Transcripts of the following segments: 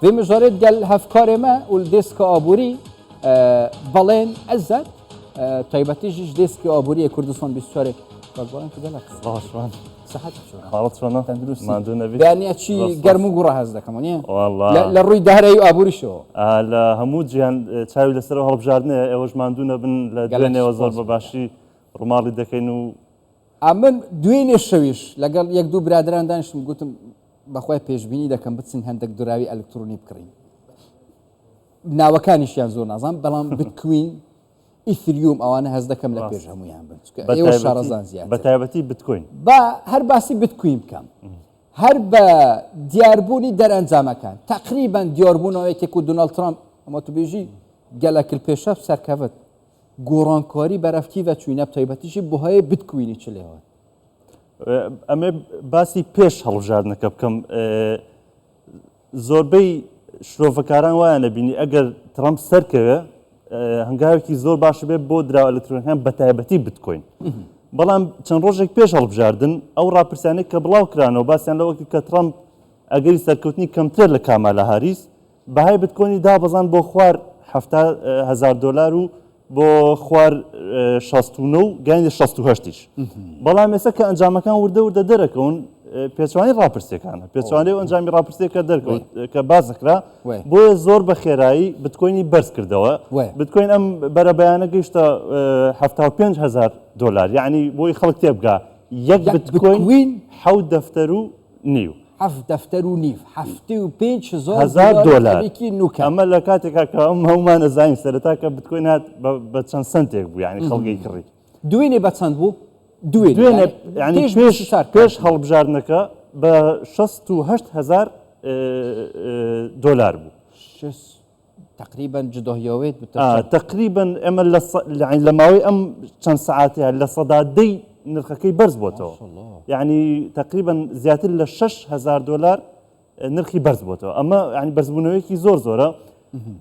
في مجرد قال هفكار ما والديسك ابوري بالين ازت تایبەتیش دێسکی ئابوووریە کوردستان بیستوارێ بەڵام کە شوان سەحەت حاڵەت چۆنە تەندروستی ماندوو نەبی بەیانە چی گەرم و گوڕە هەز دەکەم وانە والله لە ڕووی دارایی و ئابووریشەوە لە هەموو جیان چاوی لەسەر هەڵبژاردنێ ئێوەش ماندوو نەبن لە دوێنێەوە زۆر بەباشی ڕووماڵی دەکەین و من دوێنێ شەویش لەگەڵ یەک دوو برادران دانیشتم گوتم بەخوای پێشبینی دەکەم بچین هەندێک دراوی ئەلکترۆنی بکڕین ناوەکانیشیان زۆر نازان بەڵام بتکوین ئیثریوم ئەوانە هەز دەکەم لە پێش هەمویان بن ئێوە شارەزان زیاتر بەتایبەتی بتکوین با هەر باسی بتکوین بکەم هەر بە دیاربوونی دەرەنجامەکان تقریبا دیاربوونەوەیەکێک و دۆناڵد ترامپ ئەمە تو بێژی گەلەکل پێشە سەرکەوت گۆڕانکاری بەرەفتی و چوینە تایبەتیشی بۆ هەیە بتکوینی چ لێەوە ئەمێ باسی پێش هەڵبژاردنەکە بکەم زۆربەی شرۆڤەکاران وایە نەبینی ئەگەر ترامپ سەرکەوێ هەنگاوێکی زۆر باش بێ بۆ دراوە ئەلکترۆنیەکان بەتایبەتی بتکوین بەڵام چەند ڕۆژێک پێش هەڵبژاردن ئەو ڕاپرسیانەی کە بڵاو کرانەوە باسییان لەوەکی کە ترامپ ئەگەری سەرکەوتنی کەمتر لە کامالە هاریس بەهای بتکۆنی دابەزان بۆ خوار $70,000 و بۆ خوار 69 و گەیاندی 68ش بەڵام ئێستا کە ئەنجامەکان وردە دەرەکەون پێچوانی ڕاپرسیەکانە پێچوانەی ئەنجامی ڕاپرسیەکە دەرکەوت کە بازەکرا بۆیە زۆر بە خێرایی بتکۆینی بەرز کردەوە بتکۆین ئەم بەرە بەیانە گەیشتە $75,000 یعنی بۆی خەڵک تێبگا یەک بتکۆین حەوت دەفتەر و نیو دەفتەر و نیف $75,000 ئەمە لە کاتێکا کە ئەم هەمومان ئەزانین سەرەتا کە بتکۆین هات بە چەند سنتێک بوو یعنی خەڵگەی کڕی دوێنێ بە چەند بوو دوێنێ ینی پێش هەڵبژاردنەکە بە $68,000 بوو تقریبا جدۆهیەوەیت تقریبا ئەمە لە ماوەی ئەم چەند سەعاتەیە لە سەدادەی نرخەکەی بەرز بۆتەوە یعنی تقریبا زیاتر لە $6,000 نرخی بەرز بۆتەوە ئەمە ینی بەرزبوونەوەیەکی زۆرە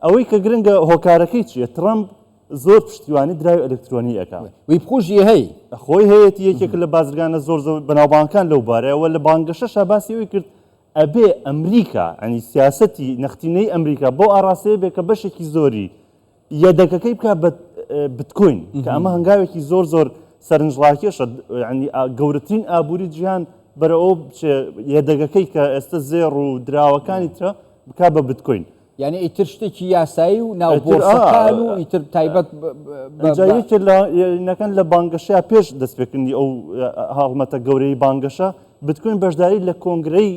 ئەوەی کە گرنگە هۆکارەکەی چیە ترامپ زۆر پشتیوانی دراوی ئەلکترۆنی ئەەکە وی بخۆشی هەی خۆی هەیەی یەکێک لە بازرگانە زۆر بەناوبانکان لەو بارەیەوە لە بانگەشەشە باسیەوەی کرد ئەبێ ئەمریکا ئەنی سیاسەتی نەختینەی ئەمریکا بۆ ئاڕاستەیە بێ کە بەشێکی زۆری یەدەکەکەی بکە بتکۆین کە ئەمە هەنگاوێکی زۆر سەرنجڕاکێشە ینی گەورەترین ئابووری جیهان بەرەوە یەدەگەکەی کە ئێستا زێڕ و دراوەکانی ترە بک بە بتکۆین یعنی ئیتر شتێکی یاسایی و ناوبۆرسەکان و ئیتر تایبەت نەکەن لە بانگەشەیە پێش دەستپێکردنی ئەو هاڵمەتە گەورەی بانگەشە بتکۆین بەشداری لە کۆنگرەی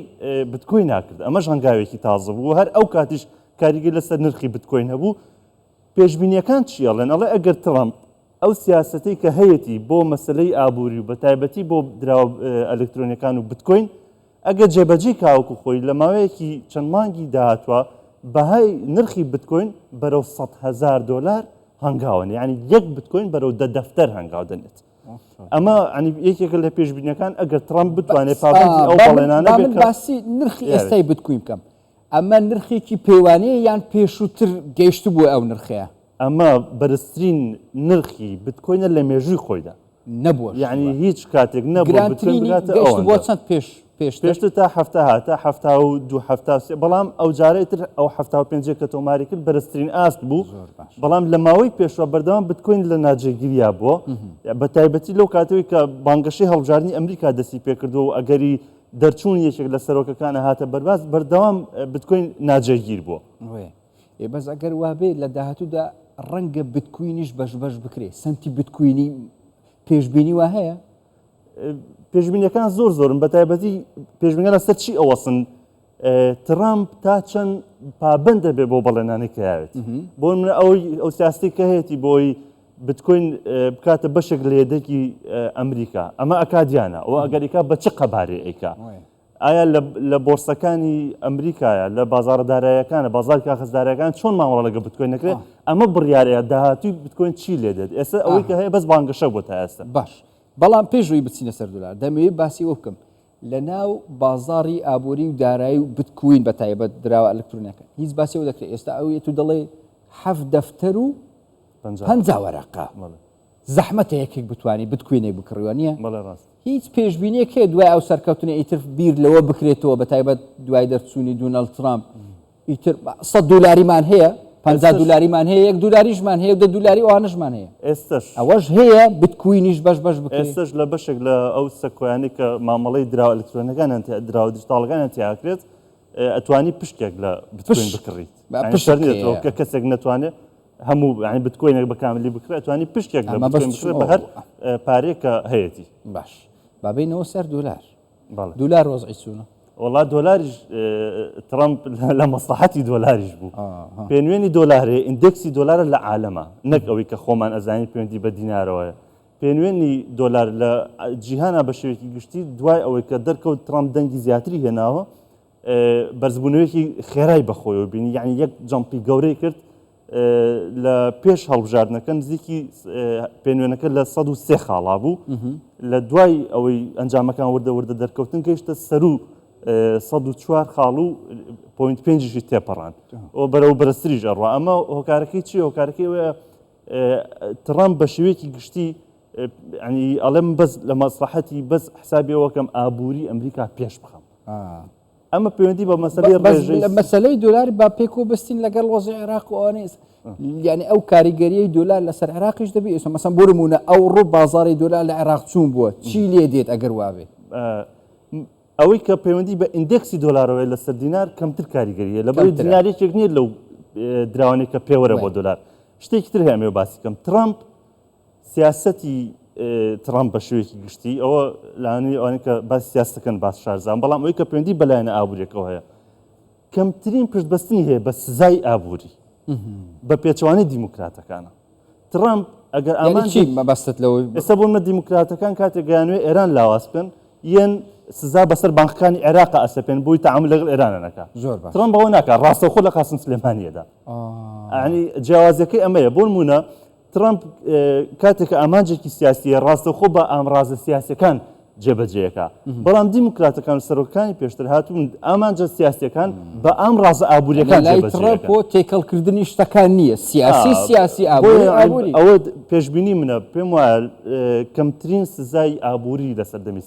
بتکۆین ناکرد ئەمەش هەنگاوێکی تازە بوو هەر ئەو کاتیش کاریگەری لەسەر نرخی بتکۆین هەبوو پێشبینیەکان چیەڵێن ئەڵێ ئەگەر ترامپ ئەو سیاسەتی کە هەیەی بۆ مەسلەی ئابووری و بە تایبەتی بۆ دراوە ئەلکترۆنیەکان و بتکۆین ئەگەر جێبەجێ کاوکو خۆی لە ماوەیەکی چەند مانگی داهاتوە بەهای نرخی بتکۆین بەرەو $100,000 هەنگاون یعنی یەک بتکۆین بەرەو دەفتەر هەنگاو دەنێت ئەمە ئەنی یەکێکە لە پێشبینیەکان ئەگەر ترامپ بتوانێت پابندی ئەو بەڵێنانە بێت باسی نرخی ئێستای بتکوین بکەم ئەمە نرخێکی پەیوانەیە یان پێشووتر گەیشت بوو ئەو نرخەیە ئەمە بەرزترین نرخی بتکۆینە لە مێژووی خۆیدا نەبووە یعنی هیچ کاتێک نەبوو بۆ چەند پێشتر تا هەفتە هاتە 1970 بەڵام ئەو جارێتتر ئەو 75 کە تۆماری کرد بەرزترین ئاست بوو بەڵام لە ماوەی پێشوە بەردەوام بتکۆین لە ناجێگیریا بووە بە تایبەتی لەو کاتەوەی کە بانگەشەی هەڵبژاردننی ئەمریکا دەستی پێکردو و ئەگەری دەرچوون یەکێک لە سەرۆکەکانە هاتە بەرباز بەردەوام بتکۆین ناجێگیر بووە بەس ئەگەر وابێ لە داهاتوودا ڕەنگە بتکوینیش بەش بکرێ سنتی بتکوینی پێشبینی وا هەیە پێشبینیەکان زۆرن بە تایبەتی پێشبینە لەسەر چی ئەوەسن ترامپ تا چەند پابندە بێ بۆ بەڵێنانی کەیاوێت بۆ منە ئەو سیاستی کە هەیەی بۆی بتکۆین بکاتە بەشێک لە یەدەکی ئەمریکا ئەمە ئەکادیانە ئەو ئەگەریکا بە چ قەبارێ ئەیکا ئایا لە بۆرسەکانی ئەمریکایە لە بازارە داراییەکانە بازار کاخەزدارەکان چۆن ماوەڵە لەگە بتکۆین نەکرێت ئەمە بڕیارەیە داهاتوی بتکۆین چی لێ دێت ئێستا ئەوەی کە هەیە بەس بانگەشە بۆ تا ئێستا باش بەڵام پێشووی بچینە سەر دولار دەمەوێت باسی وە بکەم لە ناو بازاری ئابووری و دارایی و بتکوین بە تایبەت دراوە ئەلکترۆنیەکە هیچ باسی و دەکرێت ئێستا ئەوەیە تو دەڵێ 7 دەفتەر و 50 وەرەقە زەحمەتە یەکێک بتوانانی بتکوینەی بکڕیوە نییە هیچ پێشبینیەک هەیە دوای ئەو سەرکەوتنی ئیتر بیر لەوە بکرێتەوە بە تایبەت دوای دەرچوونی دۆناڵد ترامپ ئیتر 100 دلاریمان هەیە 50 دلاریمان هەیە 1 دلاریشمان هەیە 10 دلاری ئەوانشمان هەیە ئێستش ئەوەش هەیە بتکوینیش بەش بکرێت ئێستش لە بەشێک لە ئەو سەکۆیانی کە مامەڵەی دراوە ئەلکترۆنەکان دراوە دیجیتاڵەکان تیاکرێت ئەتوانی پشتێک لە بتکوین بکڕیت کە کەسێک نەتوانێت هەموو ینی بتکوینێک بە کاملی بکرێت ئەتوانی پشتێک لە بکرێت بە هەر پارێکە هەیەی باش بابینەوە سەر دلار ڕۆزعی چوونە وڵات دۆلاریش ترامپ لە مەسلحەتی دۆلاریش بوو پێنوێنی دۆلارێ ئیندێکسی دۆلارە لە عالەمە نەک ئەوەی کە خۆمان ئەزانین پەیوەندی بە دینارەوەیە پێنوێنی دۆلار لە جیهانە بە شێوەیەکی گشتی دوای ئەوەی کە دەرکەوت ترامپ دەنگی زیاتری هێناوە بەرزبوونەوەیەکی خێرای بەخۆیەوە بینی یعنی یەک جەمپی گەورەی کرد لە پێش هەڵبژاردنەکە نزیکی پێنوێنەکە لە 103 خاڵا بوو لە دوای ئەوەی ئەنجامەکان وردە دەرکەوتن گەیشتە سەر و 104 خاڵ و پوینت 5 تێپەڕان ئەو بەرەو بەرزتریش ئەڕوا ئەمە هۆکارەکەی چی هۆکارەکەی وەیە ترامپ بە شێوەیەکی گشتی ینی ئەڵێم بەس لە مەسلحەتی بەس حسابیەوەکەم ئابووری ئەمریکا پێش بخەم ئەمە پەیوەندی بە مەسەلەی ڕێژەی لە مەسەلەی دۆلاری با پێک و بستین لەگەڵ وەزعی عێراق و ئەوانەیە یعنی ئەو کاریگەریەی دۆلار لەسەر عێراقیش دەبێت ئێستا مەسەڵەن بۆ نمونە ئەو ڕوو بازاڕی دۆلار لە عێراق چوون بووە چی لێ دێت ئەگەر وابێت ئەوەی کە پەیوەندی بە ئیندێکسی دۆلارەوەی لەسەر دینار کەمتر کاریگەریە لە بەری دینارێکێک نییە لەو دراوانەی کە پێوەرە بۆ دۆلار شتێکی تر هەیە ئەمێ باسی کەم ترامپ سیاسەتی ترامپ بە شێوەیەکی گشتی ئەوە لاوانەیە ئەوانەی کە باسی سیاستەکەن باس شارزان بەڵام ئەوەی کە پەیوەندی بەلایەنە ئابووریەکەەوە هەیە کەمترین پشتبەستنی هەیە بە سزای ئابووری بە پێچوانەی دیموکراتەکانە ترامپ ئەگەر ئامانجی مەبەستت لەوەی ئێستا بۆمە دیموکراتەکان کاتێک گەیانوێ ئێران لاواز بکەن یەن سزا بەسەر بانکەکانی عێراق ئەسەپێن بۆی تەعامل لەگەڵ ئێرانە نەکات ترامپ بەوە ناکات ڕاستەوخۆ لە قاسم سلێمانیەدا ینی جیاوازەکەی ئەمەیە بۆ نمونە ترامپ کاتێککە ئامانجێکی سیاسیە ڕاستەوخۆ بە ئامڕازە سیاسەکان جێبەجێەکە بەڵام دیموکراتەکان و سەرۆکانی پێشتر هاتوون ئامانجە سیاسیەکان بە ئەم ڕازە ئابوووریەکان بۆ تێکەڵکردنی شتەکان نییە سیاسی ئەوە پێشببینی منە پێم وایە کەمترین سزای ئابووری لەسەر دەمی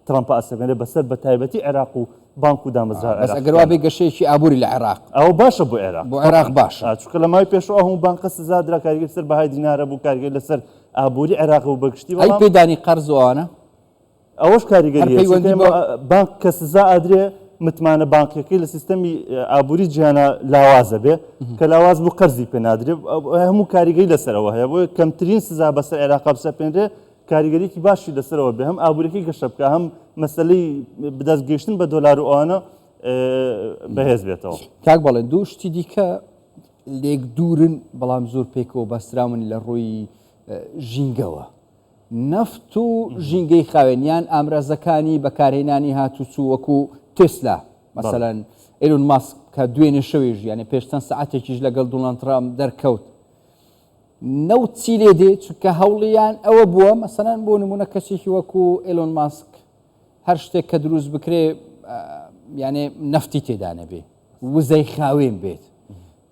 ترامپ ئاسەکەنێ بەسەر بە تایبەتی عێراق و بانک و دامەزرا ئەگەروا بێ گەشەیەکی ئابووری لە عێراق ئەو باشە بۆ عێراق باش چونکە لە مای پێشەوە هەموو بانکە سزا درا کارگەری سەر بەهای دینارە بوو کارگەری لەسەر ئابووری عێراق و بەگشتی ئەی پێدانی قەرزوانە ئەوەش کاریگەری بانک کە سزا ئادرێ متمانە بانکەکەی لە سیستەمی ئابووری جیهانە لاوازە بێ کە لاواز بوو قەرزی پێ نادرێ هەموو کاریگەری لەسەرەوە هەیە بۆ کەمترین سزا بەسەر عێراق بسەپێنرێ کاریگەریکی باشی لەسەرەوە بێ هەم ئابوووریەکەی گەشە بکە هەم مەسلەی بدەستگەیشتن بە دۆلار و ئەوانە بەهێز بێتەوە کاک بەڵێ دوو شتی دیکە لێک دوورن بەڵام زۆر پێکەوە بەستراون لە ڕووی ژینگەوە نەفت و ژینگەی خاوێنیان ئامرازەکانی بەکارهێنانی هاتوچوو وەکو تسلا مەسەلەن ئێلون ماسک کە دوێنێ شەوێژ یعنی پێش چەند سەعاتێکیش لەگەڵ دۆناڵد ترامپ دەرکەوت نەوت چی لێ دێت چونکە هەوڵیان ئەوە بووە مەسەلەن بۆ نمونە کەسێکی وەکو ئێلۆن ماسک هەر شتێک کە دروست بکرێ یعنی نەفتی تێدا نەبێ وزەی خاوێن بێت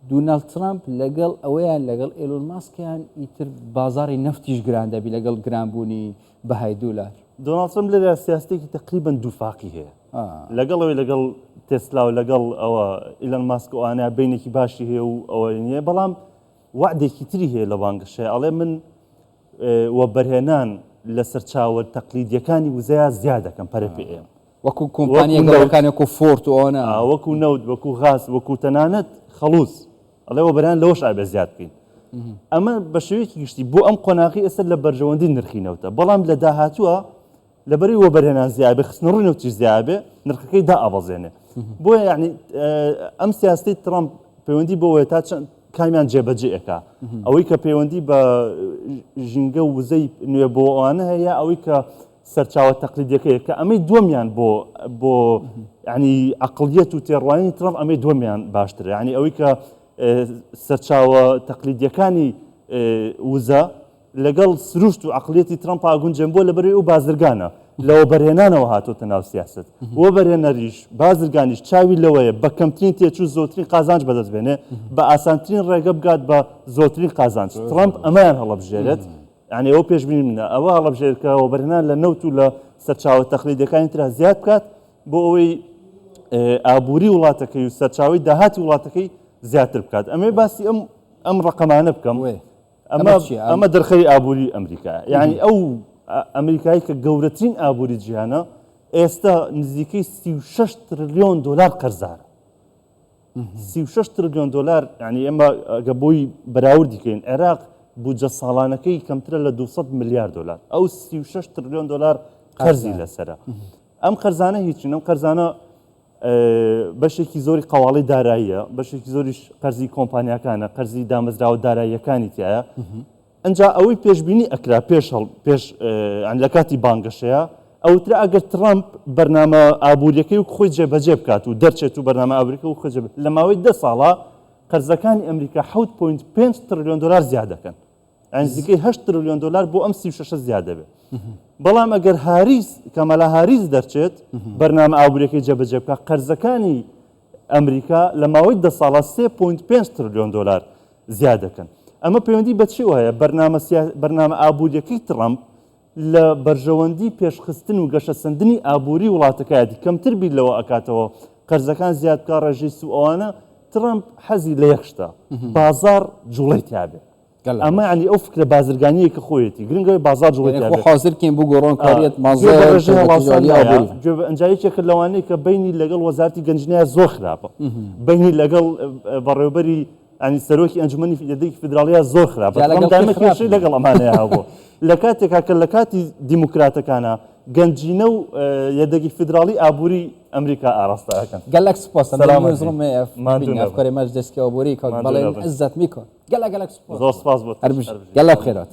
دۆناڵد ترامپ لەگەڵ ئەوەیان لەگەڵ ئێلۆن ماسکیان ئیتر بازاری نەفتیش گران دەبی لەگەڵ گرانبوونی بەهای دۆلار دۆناڵد ترامپ لە سیاستێکی تقریباً دووفاقی هەیە لەگەڵەوەی لەگەڵ تسلا و لەگەڵ ئەوە ئیلۆن ماسک ئەوانە بینێکی باشی هەیە و ئەوە نییە بەڵام وعدێکی تری هەیە لە بانگەشەیە ئەڵێ من وەبەرهێنان لە سەرچاوە تەقلیدیەکانی وزەیە زیاد دەکەم پەرە پێ ئێم وەکو کۆمپانیە گەورەکان وەکو فۆرت و ئەوانە وەکو نەوت وەکو غاز وەکو تەنانەت خەڵووس ئەڵێ وەبەرهێنان لەوەش ئابێ زیاد بکەین ئەمە بە شێوەیەکی گشتی بۆ ئەم قۆناغی ئێستا لە بەرژەوەندی نرخینەوتە بەڵام لە داهاتووە لەبەری وەبەرهێنان زیابێ خستنە ڕووی نەوتی زیابێ نرخەکەی دائەبەزێنێ بۆیە یعنی ئەم سیاسەی ترامپ پەیوەندی بۆەوەیە تا چەند کامیان جێبەجێەکە ئەوەی کە پەیوەندی بە ژینگە و وزەی نوێ بۆ ئەوانە هەیە ئەوەی کە سەرچاوە تەقلیدیەکەیە کە ئەمەی دووەمیان بۆ ینی عەقڵیەت و تێڕوانی ترامپ ئەمەی دووەمیان باشترە ینی ئەوەی کە سەرچاوە تەقلیدیەکانی وزە لەگەڵ سروشت و عەقڵیەتی ترامپ ئاگونجێن بۆ لەبەرەوەی ئەو بازرگانە لەوە بەرهێنانەوە هاتۆتە ناو سیاست وە بەرهێنەریش بازرگانیش چاوی لەوەیە بە کەمترین تێچوو زۆرترین قازانج بەدەستبێنێ بە ئاسانترین ڕێگە بگات بە زۆرترین قازانج ترامپ ئەمەیان هەڵەبژێرێت یعنی ئەوە پێشبینی منە ئەوە هەڵەبژێرکەوە بەرهێنان لە نەوت و لە سەرچاوە تەقلیدیەکانی ترا زیاد بکات بۆ ئەوەی ئابووری وڵاتەکەی و سەرچاوی داهاتی وڵاتەکەی زیاتر بکات ئەمێ باسی ئەم ڕقەمانە بکەم ئەمە دەرخەی ئابووری ئەمریکا یعنی ئەو ئەمریکایی کە گەورەترین ئابووری جیهانە ئێستا نزیکەی 36 تریلیۆن دلار قەرزارە 36 تریلیۆن دلار ینی ئێمە ئەگە بۆی بەراوردیکەین عێراق بودجە ساڵانەکەی کەمترە لە 200 میلیارد دلار ئەو 36 تریلیۆن دلار قەرزی لەسرە ئەم قەرزانە هیچین ئەم قەرزانە بەشێکی زۆری قەواڵی داراییە بەشێکی زۆریش قەرزی کۆمپانیاکانە قەرزی دامەزراوە داراییەکانی تایە ئەنجا ئەوەی پێشبینی ئەکرا پێش لە کاتی بانگەشەیە ئەوترا ئەگەر ترامپ بەرنامە ئابوووریەکەی و خۆی جێبەجێ بکات و دەرچێت و بەرنامە ئابووریەکە و خۆی لە ماوەی 10 ساڵە قەرزەکانی ئەمریکا 7.5 تریلیۆن دلار زیاد دەکەن نزیکەی 8 تریلیۆن دلار بۆ ئەم 36 زیاد دەبێت بەڵام ئەگەر کەمەلا هاریس دەرچێت بەرنامە ئابوووریەکەی جێبەجێ بکات قەرزەکانی ئەمریکا لە ماوەی 10 ساڵە 3.5 تریلیۆن دلار زیاد دەکەن ئەمە پەیوەندی بە چی وایە بەرنامە ئابوووریەکەی ترامپ لە بەرژەوەندی پێشخستن و گەشەسەندنی ئابووری وڵاتەکەیەتی کەمتر بیر لەوە ئەکاتەوە قەرزەکان زیاد بکە ڕێژەی سو ئەوانە ترامپ حەزی لە یەک شتە بازار جوڵەی تیابێ ئەمە ینی ئەو فکرە بازرگانیە کە خۆیەتی گرنگەوەی بازار جوڵەی تیابێ حاضرکەین بۆ گۆڕۆنکاریەت ئەنجایەکێکە لەوانەیە کە بینی لەگەڵ وەزارتی گەنجینەیە زۆر خراپە بینی لەگەڵ بەڕێوەبەری ینی سەرۆکی ئەنجومەنی یەدەی فیدراالیە زۆر خراپە کێشەی لەگەڵ ئەمانەیە بوو لە کاتێکا کە لە کاتی دیموکراتەکانە گەنجینە و یەدەگی فیدراالی ئابووری ئەمریکا ئاراستەکەن گەلک سپاس ئەفکاری مەش دەستکەوە بۆری کە بەڵێن عزت میکۆ گەلک سپاس زۆر سپاس بۆ گەلک خێرات